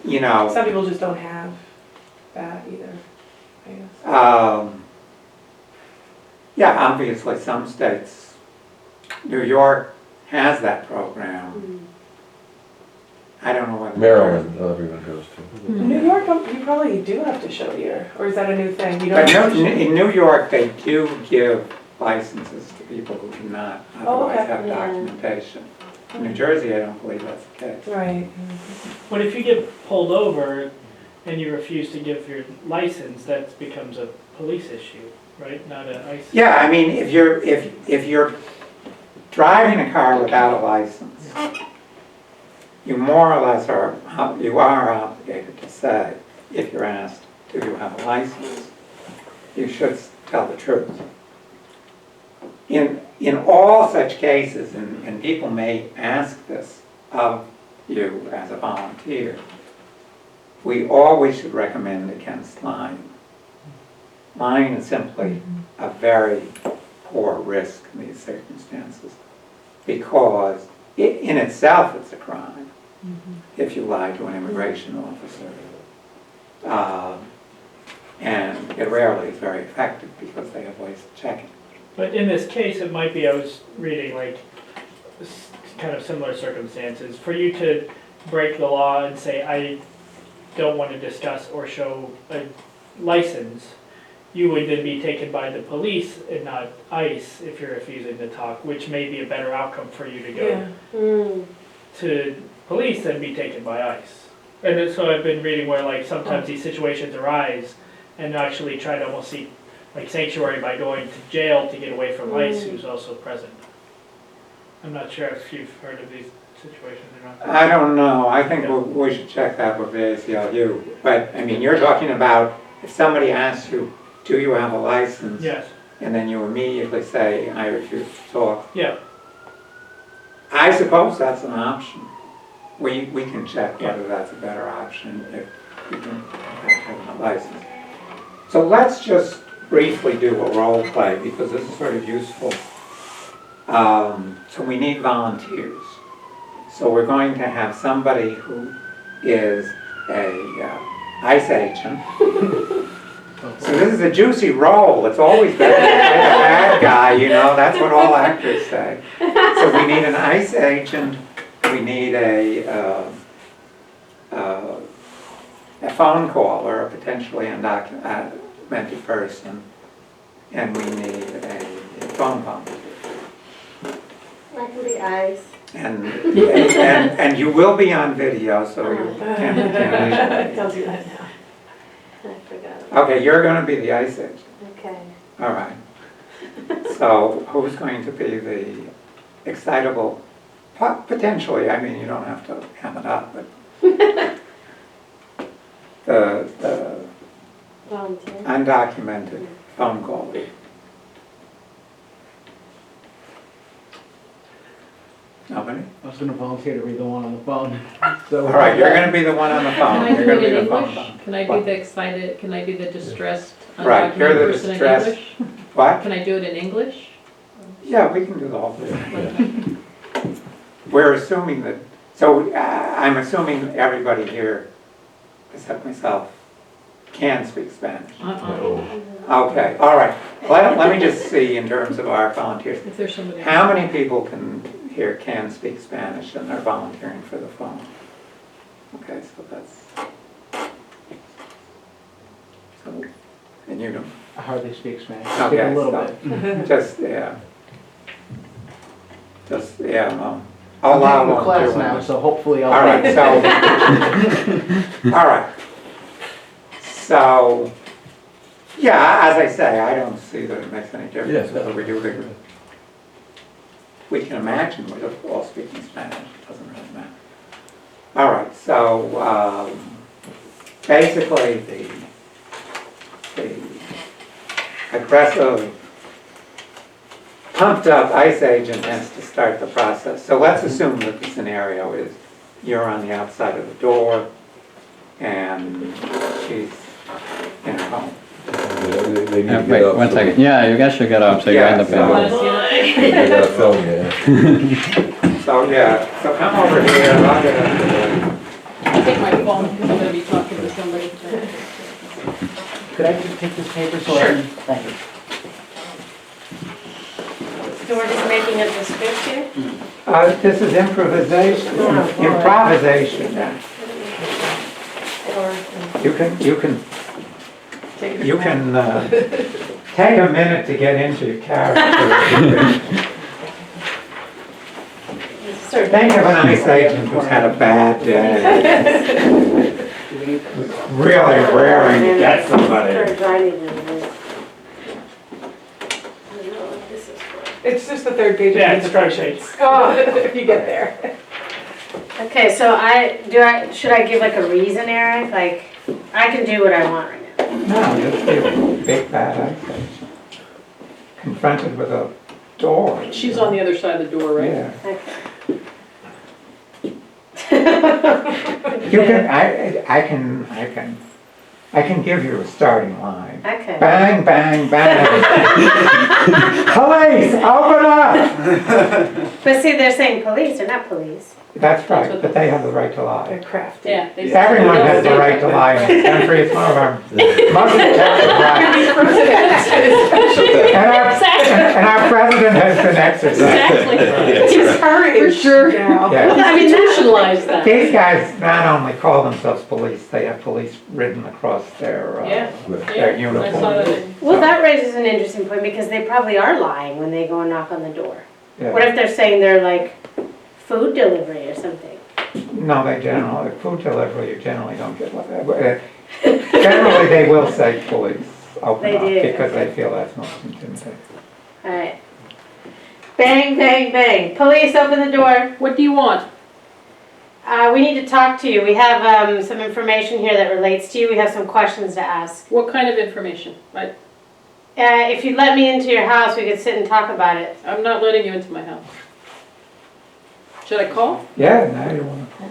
you know. Some people just don't have that either, I guess. Yeah, obviously some states, New York has that program. I don't know whether. Maryland, everyone goes to. New York, you probably do have to show or is that a new thing? You don't But have to show? in New York, they do give licenses to people who do not otherwise okay. have documentation. In New Jersey, I don't believe that's the case. Right. But if you get pulled over and you refuse to give your license, that becomes a police issue, right? Not an ICE. Yeah, I mean, if you're driving a car without a license, you more or less are obligated to say, if you're asked, do you have a license? You should tell the truth. In all such cases, and people may ask this of you as a volunteer, we always should recommend against lying. Lying is simply a very poor risk in these circumstances because in itself it's a crime if you lie to an immigration officer. And it rarely is very effective because they have ways of checking. But in this case, it might be, I was reading like kind of similar circumstances. For you to break the law and say, I don't want to discuss or show a license, you would then be taken by the police and not ICE if you're refusing to talk, which may be a better outcome for you to go to police than be taken by ICE. And so I've been reading where like sometimes these situations arise and actually try to almost seek like sanctuary by going to jail to get away from ICE who's also present. I'm not sure if you've heard of these situations or not. I don't know. I think we should check that with the ACLU. But, I mean, you're talking about if somebody asks you, do you have a license? Yes. And then you immediately say, I refuse to talk. Yeah. I suppose that's an option. We can check whether that's a better option if you can have a license. So let's just briefly do a role play because this is sort of useful. So we need volunteers. So we're going to have somebody who is a ICE agent. So this is a juicy role. It's always better to play the bad guy, you know, that's what all actors say. So we need an ICE agent, we need a phone caller, a potentially undocumented person, and we need a phone pump. I can be eyes. And you will be on video, so you can Don't do that now. I forgot. Okay, you're going to be the ICE agent. Okay. All right. So who's going to be the excitable, potentially, I mean, you don't have to ham it up, but the Volunteer. undocumented phone caller. Nobody? I was going to volunteer to be the one on the phone. So All right, you're going to be the one on the phone. Can I You're do going to it be in the phone English? phone. Can I What? do the excited, can I do the distressed Right, you're undocumented the person in distressed. English? What? Can I do it in English? Yeah, we can do the whole thing. We're assuming that, so I'm assuming everybody here, except myself, can speak Spanish. Okay, all right. Let me just see in terms of our volunteers. If there's somebody. How many people here can speak Spanish and are volunteering for the phone? Okay, so that's, so, and you don't, I hardly speak Spanish. I speak okay, a little so, bit. just, no. I'll allow I'm taking the one class too. now, so hopefully I'll. All right, so, all right. So, yeah, as I say, I don't see that it makes any difference Yes. whether we do the, we can imagine we're all speaking Spanish, it doesn't really matter. All right, so, basically the aggressive, pumped up ICE agent has to start the process. So let's assume that the scenario is you're on the outside of the door and she's in her home. They need to get Wait, up. one second. Yeah, you guys should get up so you're in the Yeah, so- Want film. to see it? They gotta film you. So, yeah, so come over here, I'll get up to I'll take my phone. Could I just take this paper so I can, thank you. So we're just making up the script here? This is improvisation, Oh, boy. improvisation. Yeah. Or, You can, Take it you from can, take a minute to get into your character. sort of- Think of an ICE agent who's had a bad day. Really raring to get somebody. Third writing of this. I don't know what this is for. It's just the third page of Yeah, the it's instructions. Oh, if you get there. Okay, so should I give like a reason, Eric? Like, I can do what I want right now. No, just be a big bad ICE agent. Confronted with a door. She's on the other side of the door, right? Yeah. Okay. You can, I can give you a starting line. Okay. Bang, bang, bang. Police, open up! But see, they're saying police, they're not police. That's right, but they have the right to lie. They're crafty. Yeah. they- Everyone has the right to lie in this country, it's one of our most protected rights. And our president has been exercised. Exactly. He's hurrying. For sure. Now. Yeah. I mean, that's, Institutionalize that. These guys not only call themselves police, they have police written across their, Yeah. their Yeah, I uniform. saw that. well, that raises an interesting point because they probably are lying when they go and knock on the door. Yeah. What if they're saying they're like food delivery or something? No, they generally, food delivery, you generally don't get what, generally they will say police, open They up, do, because okay. they feel that's most intimidating. Alright. Bang, bang, bang. Police, open the door. What do you want? We need to talk to you. We have some information here that relates to you. We have some questions to ask. What kind of information? If you'd let me into your house, we could sit and talk about it. I'm not letting you into my house. Should I call? Yeah, now you wanna call.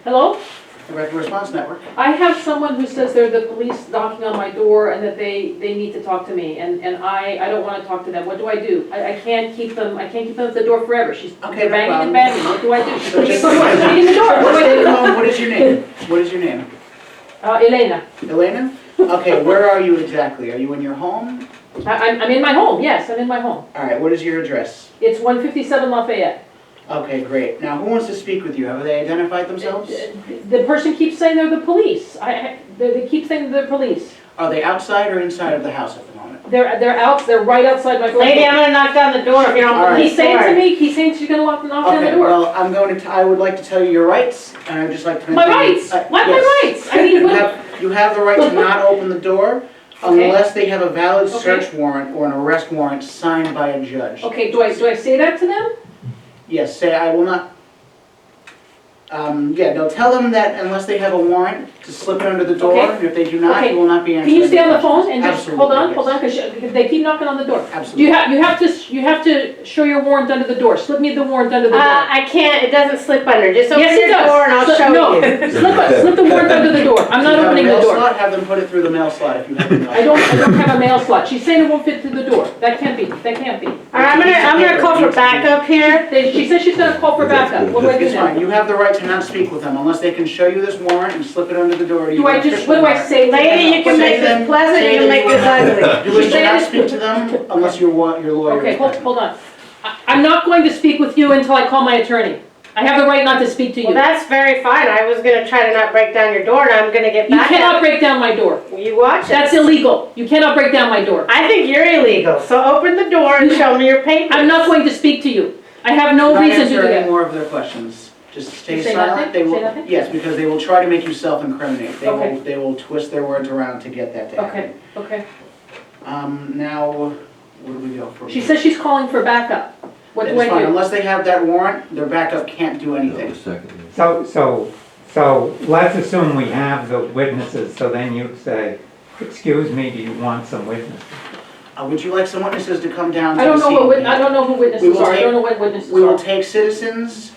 Hello? Direct Response Network. I have someone who says they're the police knocking on my door and that they need to talk to me, and I don't want to talk to them. What do? I can't keep them at the door forever. Okay, no banging problem. and banging. What do I do? So just- Beating the door. What do I do? What is your name? What is your name? Elena. Elena? Okay, where are you exactly? Are you in your home? I'm in my home. Yes, I'm in my home. All right, what is your address? It's 157 Lafayette. Okay, great. Now, who wants to speak with you? Have they identified themselves? The person keeps saying they're the police. They keep saying they're police. Are they outside or inside of the house at the moment? They're right outside my front Lady, door. I'm gonna knock down the door if you don't All right. believe He's saying to me, she's gonna knock down the Okay, door. well, I would like to tell you your rights, and I'd just like to My mention- rights? What, my yes. rights? I mean, You what? have the right to not open the door Okay. unless they have a valid Okay. search warrant or an arrest warrant signed by a judge. Okay, do I say that to them? Yes, say I will not. Yeah, no, tell them that unless they have a warrant to slip it under the door, Okay. and if they do not, Okay. you will not be Can answering. you stay on the any phone and just, Absolutely, hold on, because they keep knocking on the door. questions. You Absolutely. you have to show your warrant under the door. Slip me the warrant under the door. I can't, it doesn't slip under. Just open Yes, it your does. door and I'll show No, you. slip the warrant under the door. I'm not opening the If you door. have a mail slot, have them put it through the mail slot if you have a mail slot. I don't have a mail slot. She's saying it won't fit through the door. That can't be. Alright, I'm gonna call for backup here. She says she's gonna call for backup. What do I do It's fine, now? you have the right to not speak with them unless they can show you this warrant and slip it under the door. Do I just, what do I say to them? Lady, you can make this pleasant, you can make this ugly. You wish to Say not this- speak to them unless your lawyer Okay, is hold present. on. I'm not going to speak with you until I call my attorney. I have the right not to speak to Well, you. that's very fine. I was gonna try to not break down your door and I'm gonna get You backup. cannot break down my door. You watch it. That's illegal. You cannot break down my door. I think you're illegal, so open the door and show me your papers. I'm not going to speak to you. I have no Not reason to answer do any that. more of their questions. Just stay Say silent. nothing? They will. Say nothing? Yes, because they will try to make you self-incriminate. Okay. They will twist their words around to get that to happen. Okay. Now, where do we go from She here? says she's calling for backup. What do It's fine, I do? unless they have that warrant, their backup can't do anything. So let's assume we have the witnesses, so then you say, excuse me, do you want some witnesses? Would you like some witnesses to come down to I the don't know scene? I don't know who We witnesses will are. I take- don't know what witnesses We will are. take citizens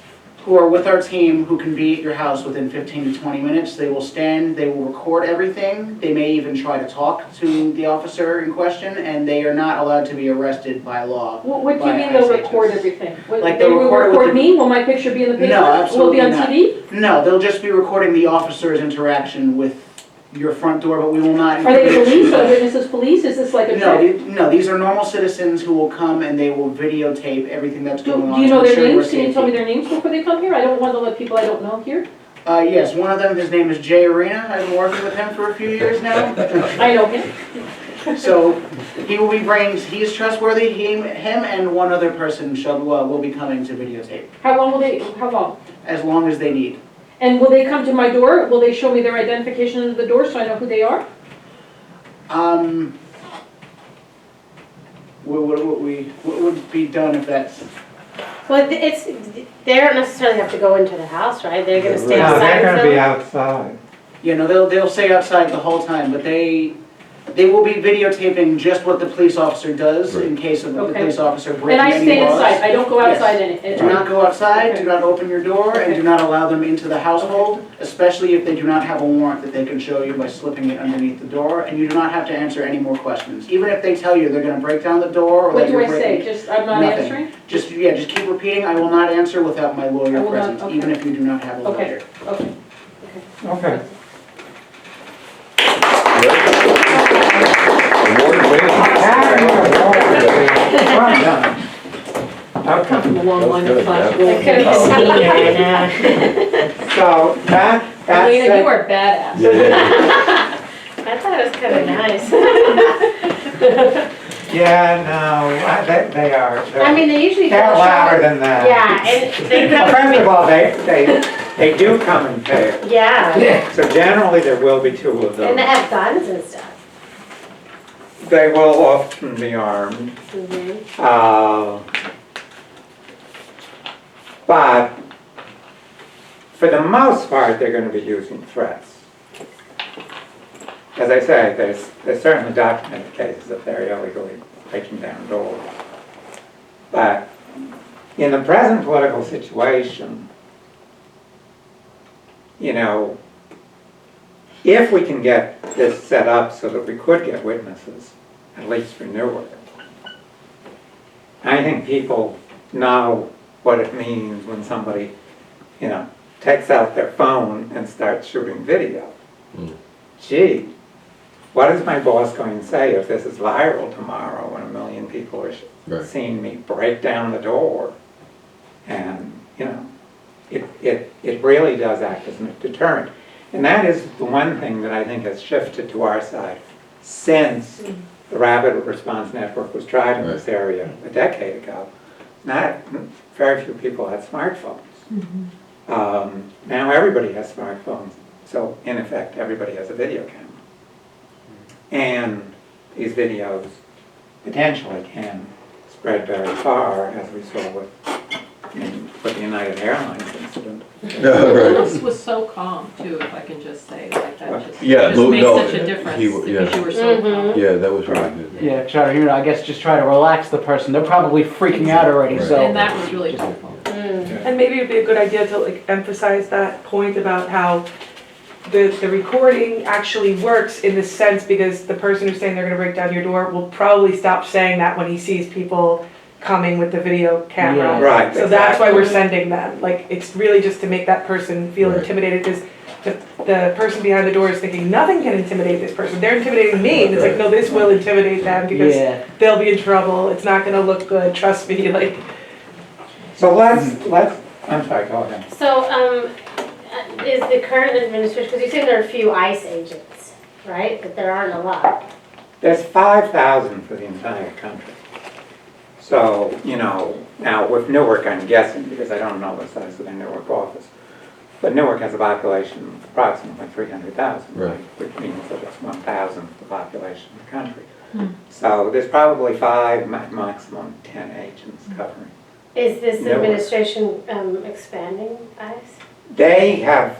who are with our team who can be at your house within 15 to 20 minutes. They will stand, they will record everything. They may even try to talk to the officer in question, and they are not allowed to be arrested by law. What do you by mean they'll ICE record agents. everything? What, Like they they'll will record it with record the- me? Will my picture be in the paper? No, absolutely Will it be not. on TV? No, they'll just be recording the officer's interaction with your front door, but we will not. Are they police, are witnesses police, is this like a No, check? no, these are normal citizens who will come and they will videotape everything that's Do going on. do you know to their ensure your names? Can you tell me safety. their names before they come here? I don't want to let people I don't know here. Yes, one of them, his name is Jay Arena. I've been working with him for a few years now. I know him. So he will be bringing, he is trustworthy, him and one other person will be coming to videotape, How long, as long as they need. And will they come to my door? Will they show me their identification under the door so I know who they are? What would be done if that's, Well, they don't necessarily have to go into the house, right? They're gonna stay No, outside they're gonna until? be outside. you know, they'll stay outside the whole time, but they will be videotaping just what the police officer does in case of the Okay. police officer And breaking I any stay laws. inside, I don't go outside in it. Do not go outside, do not open your door, and Okay. do not allow them into the household, especially if they do not have a warrant that they can show you by slipping it underneath the door, and you do not have to answer any more questions. Even if they tell you they're gonna break down the door or What that do you're I say? breaking. Just, I'm not Nothing. answering? Just keep repeating, I will not answer without my I lawyer will not- present, okay. even if you do not have a Okay. lawyer. Okay. Okay. Award winning. Well done. Okay, From a long That was line good, of flash. yeah. I could have seen her right now. so that's Elena, you it. are badass. I thought it was kind of nice. Yeah, no, they are. I mean, they usually They're don't louder show. than that. Yeah, and they Well, come. first of all, they do come in pairs. Yeah, So generally, there will be two of and they them. have guns and stuff. They will often be armed. But for the most part, they're going to be using threats. As I say, there's certainly documented cases of they're illegally breaking down doors. But in the present political situation, you know, if we can get this set up so that we could get witnesses, at least for Newark, I think people know what it means when somebody, you know, takes out their phone and starts shooting video. Gee, what is my boss going to say if this is viral tomorrow when 1 million people are seeing me break down the door? And, you know, it really does act as a deterrent. And that is the one thing that I think has shifted to our side since the rapid response network was tried in this area a decade ago. Not very few people had smartphones. Now everybody has smartphones, so in effect everybody has a video camera. And these videos potentially can spread very far, as we saw with the United Airlines incident. Alice was so calm too, if I can just say, like that just, Yeah, just no, made no, such a difference he- because yeah. you were so calm. Yeah, that was really good. Yeah, try to, I guess just try to relax the person. They're probably freaking out already, Right. so. And that was really helpful. And maybe it'd be a good idea to like emphasize that point about how the recording actually works in this sense, because the person who's saying they're gonna break down your door will probably stop saying that when he sees people coming with the video camera. Yeah. Right. So that's why we're sending them. Like, it's really just to make that person feel Right. intimidated, because the person behind the door is thinking, nothing can intimidate this person. They're intimidating me. And it's like, no, this will intimidate them because Yeah. they'll be in trouble. It's not gonna look good, trust me, like. So let's, I'm sorry, go ahead. So, is the current administration, because you say there are a few ICE agents, right? But there aren't a lot. There's 5,000 for the entire country. So, you know, now with Newark, I'm guessing, because I don't know the size of the Newark office, but Newark has a population of approximately 300,000, Right. which means that it's 1,000th the population of the country. So there's probably 5, maximum 10 agents covering. Is this No. administration expanding ICE? They have,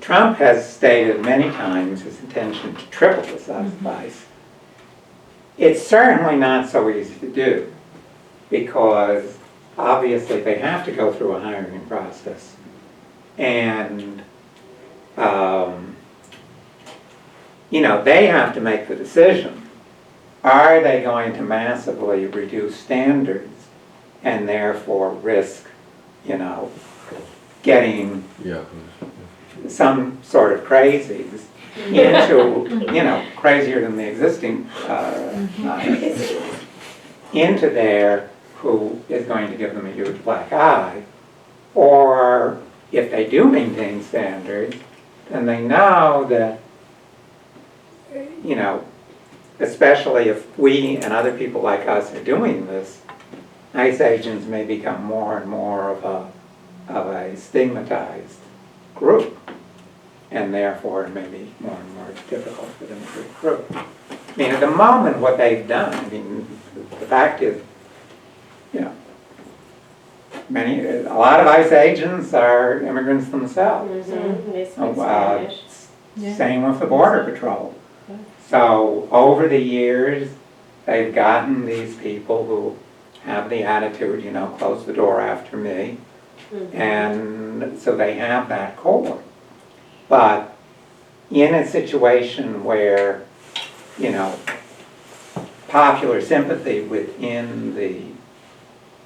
Trump has stated many times his intention to triple the size of ICE. It's certainly not so easy to do, because obviously they have to go through a hiring process. And, you know, they have to make the decision. Are they going to massively reduce standards and therefore risk, you know, getting Yeah. some sort of crazies into, you know, crazier than the existing, ICE, into there who is going to give them a huge black eye. Or if they do maintain standards, then they know that, you know, especially if we and other people like us are doing this, ICE agents may become more and more of a stigmatized group, and therefore it may be more and more difficult for them to recruit. I mean, at the moment, what they've done, I mean, the fact is, you know, a lot of ICE agents are immigrants themselves. They speak Oh, Spanish. Same with the Border Patrol. So over the years, they've gotten these people who have the attitude, you know, close the door after me. And so they have that core. But in a situation where, you know, popular sympathy within the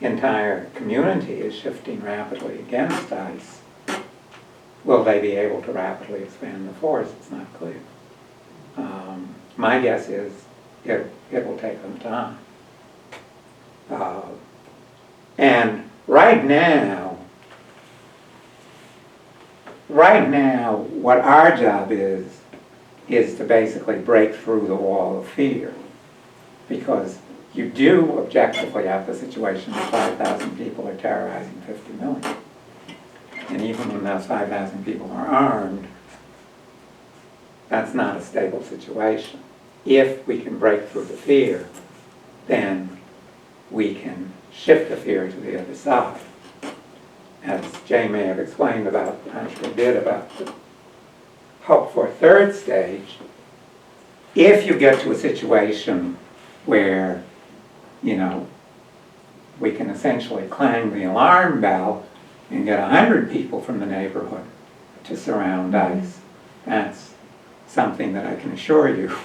entire community is shifting rapidly against ICE, will they be able to rapidly expand the force? It's not clear. My guess is it will take them time. And right now, what our job is to basically break through the wall of fear. Because you do objectively have the situation that 5,000 people are terrorizing 50 million. And even when those 5,000 people are armed, that's not a stable situation. If we can break through the fear, then we can shift the fear to the other side. As Jay may have explained about, actually did about the hope for third stage, if you get to a situation where, you know, we can essentially clang the alarm bell and get 100 people from the neighborhood to surround ICE, that's something that I can assure you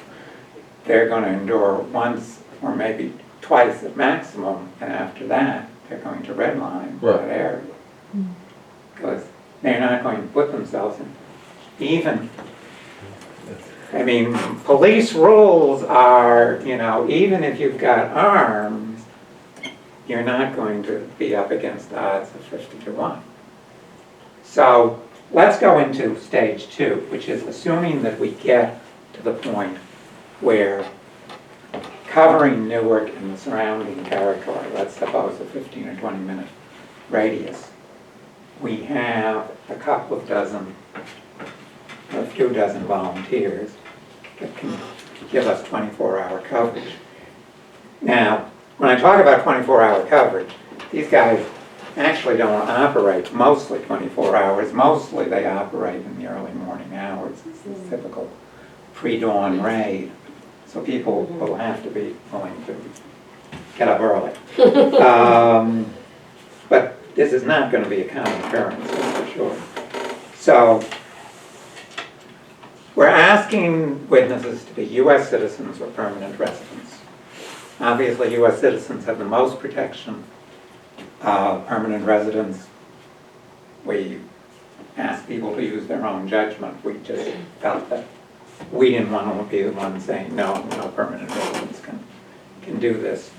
they're going to endure once or maybe twice at maximum, and after that they're going to redline that area. Because they're not going to put themselves in even, I mean, police rules are, you know, even if you've got arms, you're not going to be up against odds of 50 to 1. So let's go into stage 2, which is assuming that we get to the point where covering Newark and the surrounding territory, let's suppose a 15 or 20 minute radius, we have a couple of dozen, a few dozen volunteers that can give us 24-hour coverage. Now, when I talk about 24-hour coverage, these guys actually don't operate mostly 24 hours. Mostly they operate in the early morning hours. It's a typical pre-dawn raid. So people will have to be willing to get up early. But this is not going to be a common occurrence, that's for sure. So we're asking witnesses to be U.S. citizens or permanent residents. Obviously, U.S. citizens have the most protection. Permanent residents, we ask people to use their own judgment. We just felt that we didn't want to be the ones saying, no permanent residents can do this.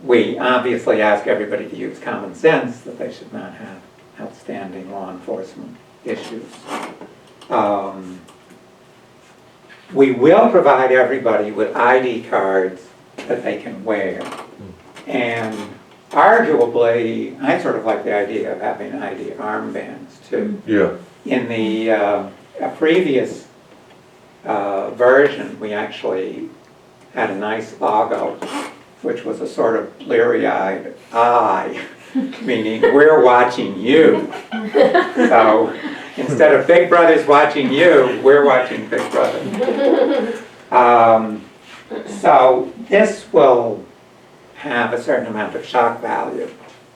We obviously ask everybody to use common sense, that they should not have outstanding law enforcement issues. We will provide everybody with ID cards that they can wear. And arguably, I sort of like the idea of having ID armbands too. Yeah. In the a previous version, we actually had a nice logo, which was a sort of bleary-eyed eye, meaning we're watching you. So instead of Big Brother's watching you, we're watching Big Brother. So this will have a certain amount of shock value.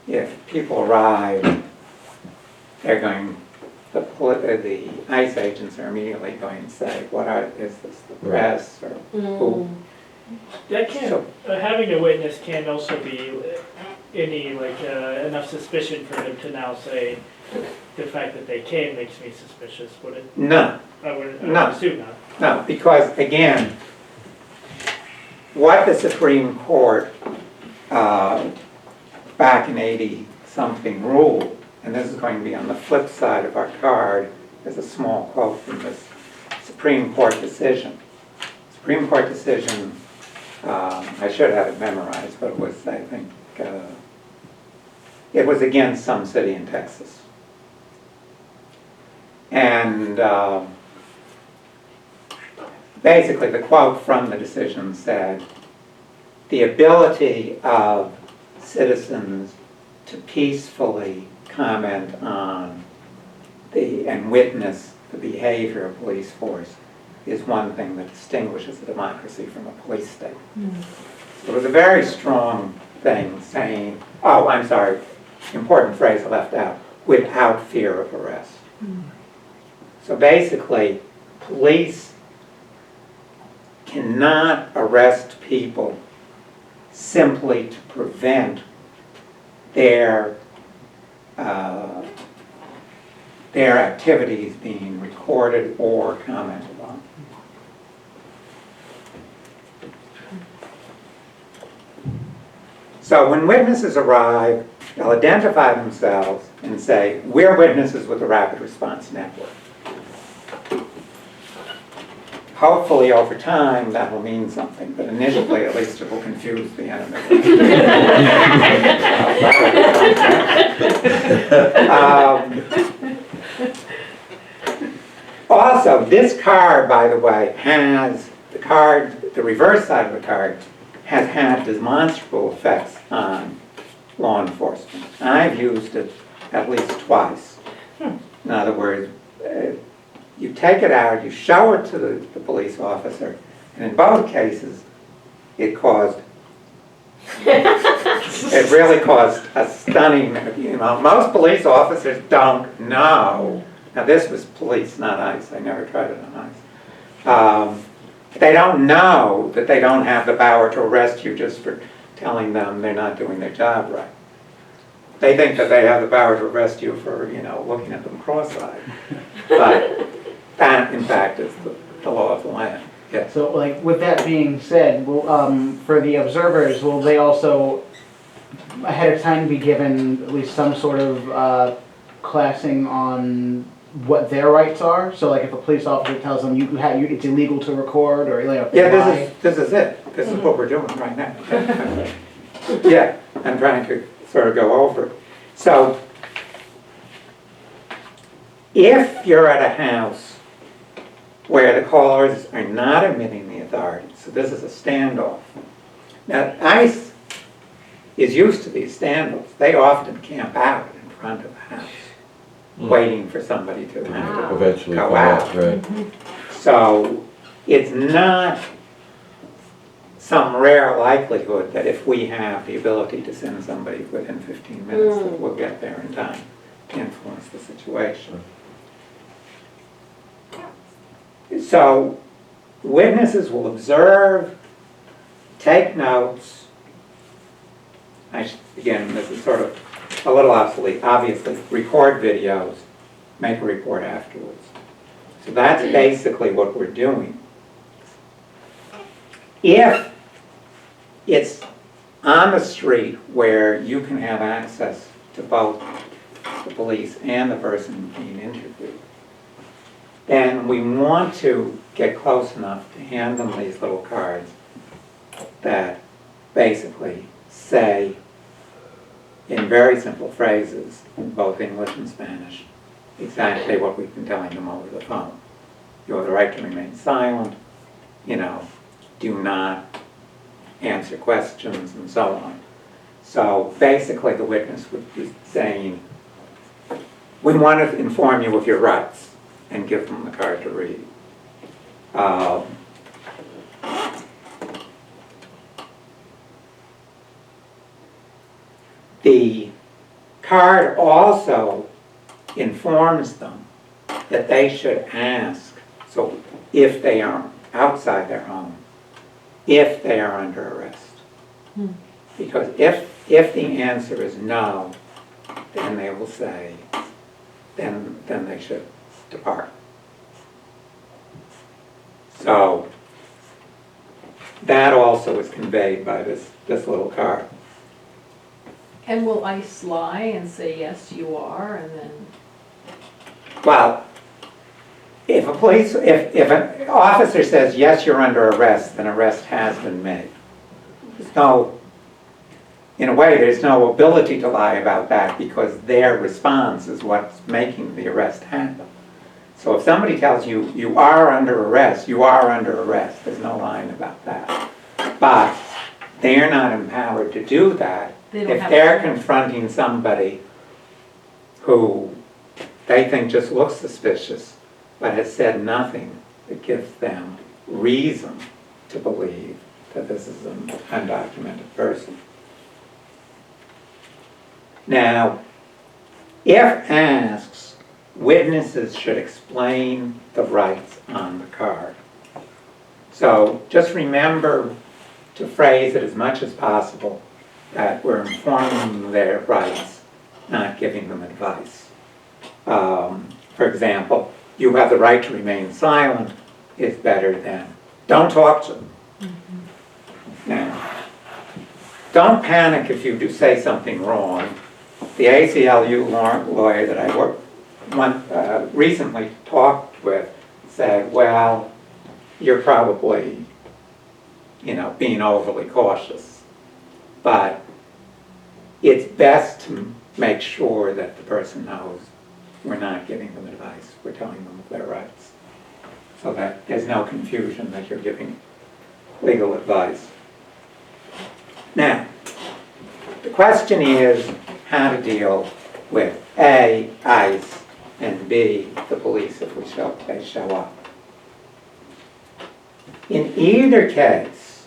If people arrive, they're going, the ICE agents are immediately going to say, is this the press or who? That can, having a witness can also be any, like, enough suspicion for them to now say, the fact that they came makes me suspicious, would it? No. I would No. assume not. No, because again, what the Supreme Court back in 80-something ruled, and this is going to be on the flip side of our card, there's a small quote from this Supreme Court decision. Supreme Court decision, I should have it memorized, but it was, I think, it was against some city in Texas. And basically the quote from the decision said, the ability of citizens to peacefully comment on and witness the behavior of police force is one thing that distinguishes a democracy from a police state. So it was a very strong thing saying, oh, I'm sorry, important phrase I left out, without fear of arrest. So basically, police cannot arrest people simply to prevent their activities being recorded or commented on. So when witnesses arrive, they'll identify themselves and say, we're witnesses with the Rapid Response Network. Hopefully over time that will mean something, but initially at least it will confuse the enemy. Also, this card, by the way, has the reverse side of the card has had demonstrable effects on law enforcement. I've used it at least twice. In other words, you take it out, you show it to the police officer, and in both cases, it really caused a stunning, most police officers don't know. Now this was police, not ICE. I never tried it on ICE. They don't know that they don't have the power to arrest you just for telling them they're not doing their job right. They think that they have the power to arrest you for, looking at them cross-eyed. But that, in fact, is the law of the land. Yes. So, like, with that being said, for the observers, will they also, ahead of time, be given at least some sort of classing on what their rights are? So, like, if a police officer tells them it's illegal to record, or yeah, this is it. This is what we're doing right now. Yeah, I'm trying to sort of go over it. So, if you're at a house where the callers are not admitting the authorities, so this is a standoff. Now, ICE is used to these standoffs. They often camp out in front of the house, waiting for somebody to have to Eventually go come out. Right. So, it's not some rare likelihood that if we have the ability to send somebody within 15 minutes, that we'll get there in time to influence the situation. So, witnesses will observe, take notes. Again, this is sort of a little obsolete, obviously, record videos, make a report afterwards. So that's basically what we're doing. If it's on the street where you can have access to both the police and the person being interviewed, then we want to get close enough to hand them these little cards that basically say, in very simple phrases, in both English and Spanish, exactly what we've been telling them over the phone. You have the right to remain silent, do not answer questions, and so on. So basically the witness would be saying, we want to inform you of your rights, and give them the card to read. The card also informs them that they should ask, so if they are outside their home, if they are under arrest. Because if the answer is no, then they will say, then they should depart. So that also is conveyed by this little card. And will ICE lie and say, yes, you are, and then, Well, if an officer says, yes, you're under arrest, then arrest has been made. In a way, there's no ability to lie about that because their response is what's making the arrest happen. So if somebody tells you, you are under arrest, you are under arrest, there's no lying about that. But they're not empowered to do that if they're confronting somebody who they think just looks suspicious, but has said nothing that gives them reason to believe that this is an undocumented person. Now, if asked, witnesses should explain the rights on the card. So just remember to phrase it as much as possible that we're informing them their rights, not giving them advice. For example, you have the right to remain silent is better than don't talk to them. Now, don't panic if you do say something wrong. The ACLU lawyer that I recently talked with said, well, you're probably, being overly cautious. But it's best to make sure that the person knows we're not giving them advice, we're telling them their rights. So that there's no confusion that you're giving legal advice. Now, the question is how to deal with A, ICE, and B, the police if they show up. In either case,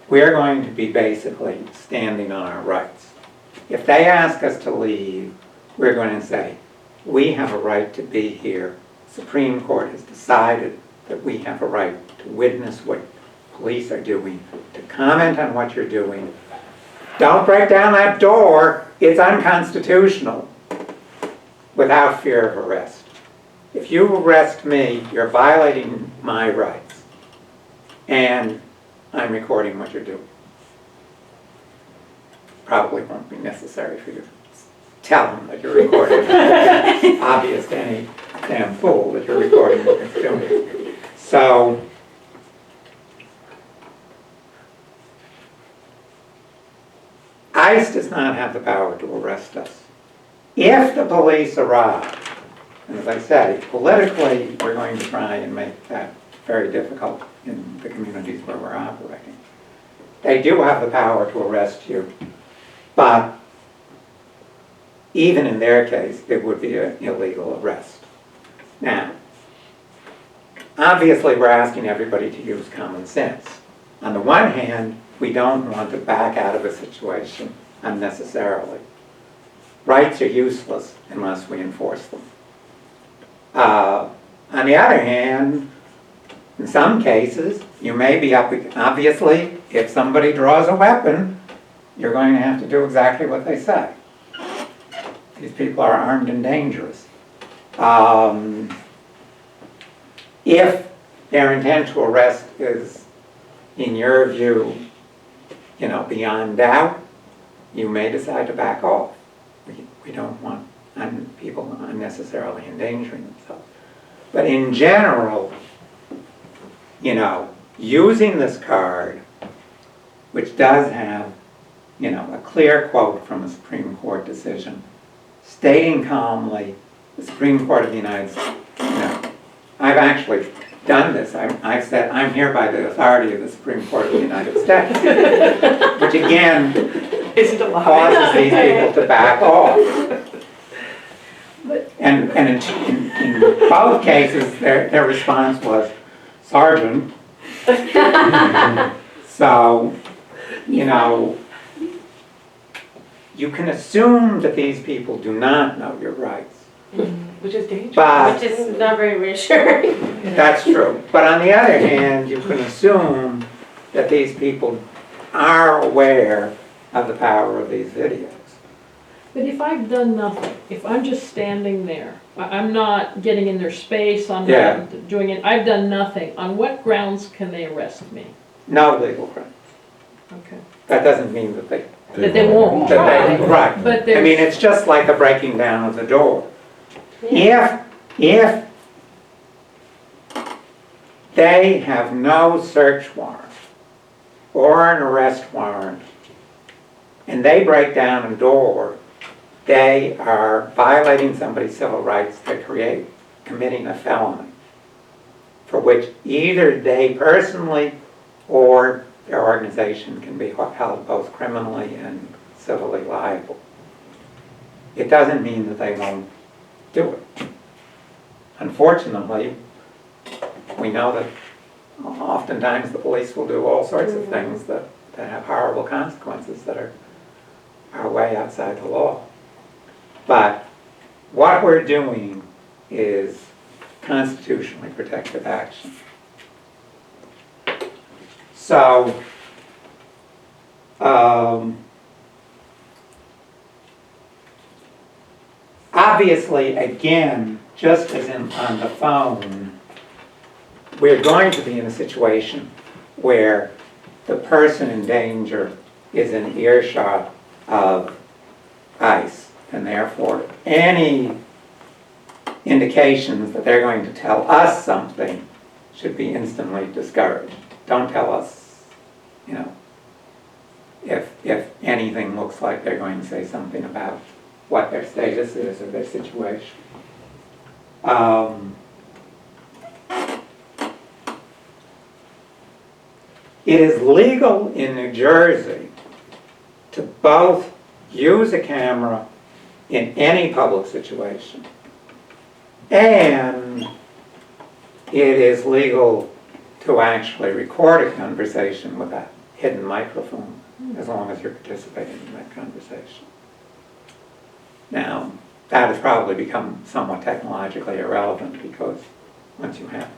we're going to be basically standing on our rights. If they ask us to leave, we're going to say, we have a right to be here. Supreme Court has decided that we have a right to witness what police are doing, to comment on what you're doing. Don't break down that door. It's unconstitutional without fear of arrest. If you arrest me, you're violating my rights. And I'm recording what you're doing. Probably won't be necessary for you to tell them that you're recording. It's obvious to any damn fool that you're recording what you're doing. So, ICE does not have the power to arrest us. If the police arrive, and as I say, politically, we're going to try and make that very difficult in the communities where we're operating. They do have the power to arrest you, but even in their case, it would be an illegal arrest. Now, obviously we're asking everybody to use common sense. On the one hand, we don't want to back out of a situation unnecessarily. Rights are useless unless we enforce them. On the other hand, in some cases, you may be obviously, if somebody draws a weapon, you're going to have to do exactly what they say. These people are armed and dangerous. If their intent to arrest is, in your view, beyond doubt, you may decide to back off. We don't want people unnecessarily endangering themselves. But in general, using this card, which does have, a clear quote from a Supreme Court decision, stating calmly, the Supreme Court of the United States, I've actually done this. I've said, I'm here by the authority of the Supreme Court of the United States, which again causes these people to back off. And in both cases, their response was, Sergeant. So, you can assume that these people do not know your rights. Which is dangerous. But which is not very reassuring. that's true. But on the other hand, you can assume that these people are aware of the power of these videos. But if I've done nothing, if I'm just standing there, I'm not getting in their space, I'm Yeah. not doing it, I've done nothing, on what grounds can they arrest me? No legal grounds. Okay. That doesn't mean that they, That they won't that they, try, right. but I mean, there's, it's just like a breaking down of the door. yeah, If they have no search warrant or an arrest warrant, and they break down a door, they are violating somebody's civil rights, they're committing a felony, for which either they personally or their organization can be held both criminally and civilly liable. It doesn't mean that they won't do it. Unfortunately, we know that oftentimes the police will do all sorts of things that have horrible consequences that are way outside the law. But what we're doing is constitutionally protected action. So, obviously, again, just as on the phone, we're going to be in a situation where the person in danger is in earshot of ICE, and therefore any indications that they're going to tell us something should be instantly discouraged. Don't tell us, you know, if anything looks like they're going to say something about what their status is or their situation. It is legal in New Jersey to both use a camera in any public situation, and it is legal to actually record a conversation with a hidden microphone, as long as you're participating in that conversation. Now, that has probably become somewhat technologically irrelevant, because once you have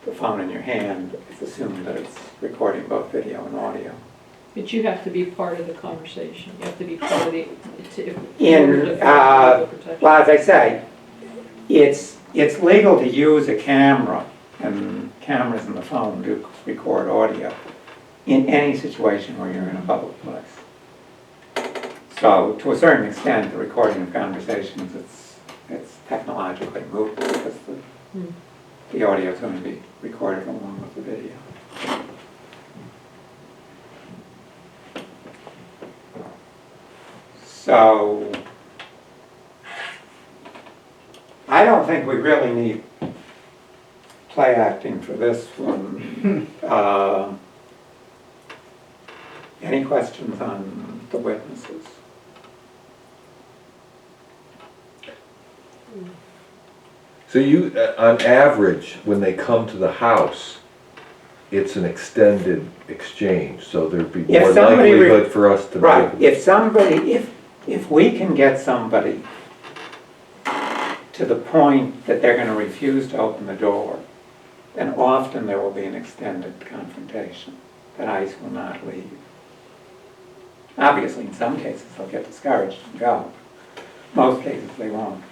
the phone in your hand, it's assumed that it's recording both video and audio. but you have to be part of the conversation, you have to be part of the, Well, as I say, it's legal to use a camera, and cameras in the phone do record audio, in any situation where you're in a public place. So, to a certain extent, the recording of conversations, it's technologically moot, because the audio is going to be recorded along with the video. So, I don't think we really need play acting for this one. Any questions on the witnesses? So you, on average, when they come to the house, it's an extended exchange, so there'd be more If somebody likelihood for us to. Right, if we can get somebody to the point that they're going to refuse to open the door, then often there will be an extended confrontation, that ICE will not leave. Obviously, in some cases, they'll get discouraged and go. Most cases, they won't.